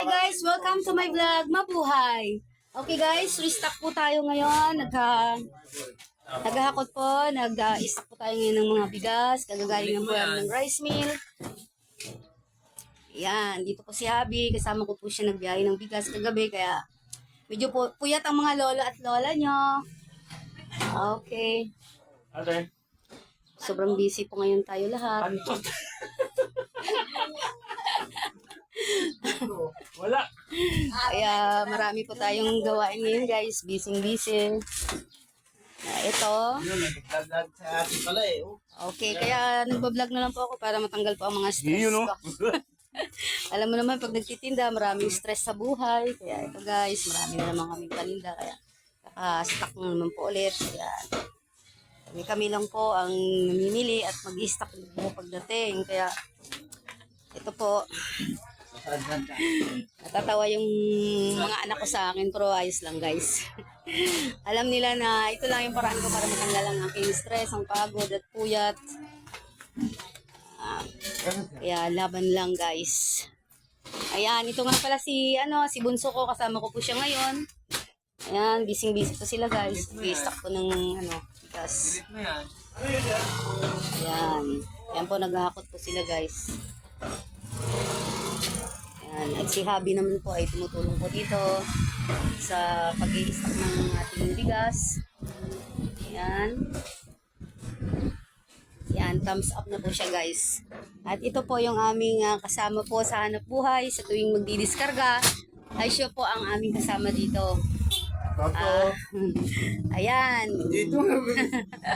Hi guys, welcome to my vlog. Mabuhay. Okay guys, restock po tayo ngayon. Naghahakot po, nag-stock po tayo ngayon ng mga bigas. Kagagaling ng buwan ng rice mill. Yan, dito po si Habi. Kasama ko po siya nagbiyahe ng bigas kagabi. Kaya medyo po, puyat ang mga lola at lola nyo. Okay. Ate. Sobrang busy po ngayon tayo lahat. Antot. Wala. Kaya marami po tayong gawain ngayon guys. Busy. Ito. Nagdagdag sa akin pala eh. Okay, kaya nagbablog na lang po ako para matanggal po ang mga stress Yun, no? ko. Alam mo naman, pag nagtitinda, maraming stress sa buhay. Kaya ito guys, marami na naman kaming paninda. Kaya stock na naman po ulit. Kaya kami lang po ang namimili at mag-stock po pagdating. Kaya ito po, natatawa yung mga anak ko sa akin, pero ayos lang guys. Alam nila na ito lang yung paraan ko para matanggal ang aking stress, ang pagod at puyat. Kaya laban lang guys. Ayan, ito nga pala si Bunso ko, kasama ko po siya ngayon. Ayan, busy po sila guys. I-stock po ng bigas. Ayan. Ayan po, naghahakot po sila guys. Ayan. At si Habi naman po ay tumutulong po dito sa pag-i-stock ng ating bigas. Ayan. Yan, thumbs up na po siya guys. At ito po yung aming kasama po sa hanap buhay sa tuwing magdidiskarga. Ay siya po ang aming kasama dito. Ayan. Dito nga.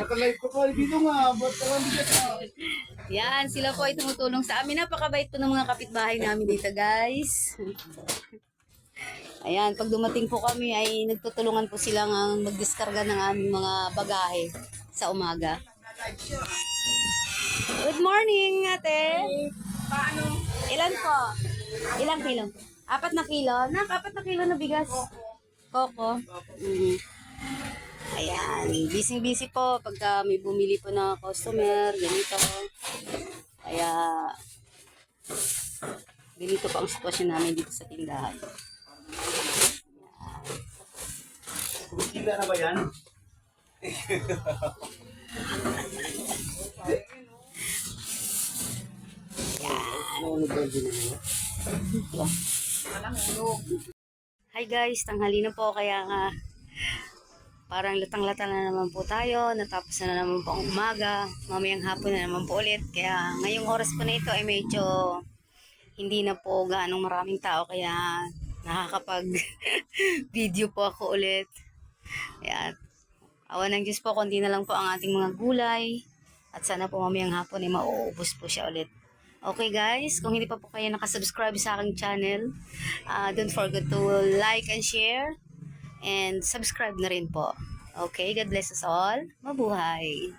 Naka-live ko pa. Dito nga. Ba't ka lang dito? Yan, sila po ay tumutulong sa amin. Napakabait po ng mga kapitbahay namin dito guys. Ayan, pag dumating po kami ay nagtutulungan po silang magdiskarga ng aming mga bagahe sa umaga. Good morning, ate. Paano? Ilan po? Ilang kilo? 4 na kilo? 4 na kilo na bigas. Coco. Ayan. Busy po pagka may bumili po na customer. Ganito. Kaya ganito po ang sitwasyon namin dito sa tindahan. Kila na ba yan? Hi guys, tanghali na po, kaya parang latang-lata na naman po tayo, natapos na naman po ang umaga, mamayang hapon na naman po ulit, kaya ngayong oras po na ito ay medyo hindi na po gaanong maraming tao, kaya nakakapag video po ako ulit. Kaya awa ng Diyos po, konti na lang po ang ating mga gulay, at sana po mamayang hapon ay mauubos po siya ulit. Okay guys, kung hindi pa po kayo nakasubscribe sa aking channel, don't forget to like and share and subscribe na rin po. Okay, God bless us all. Mabuhay!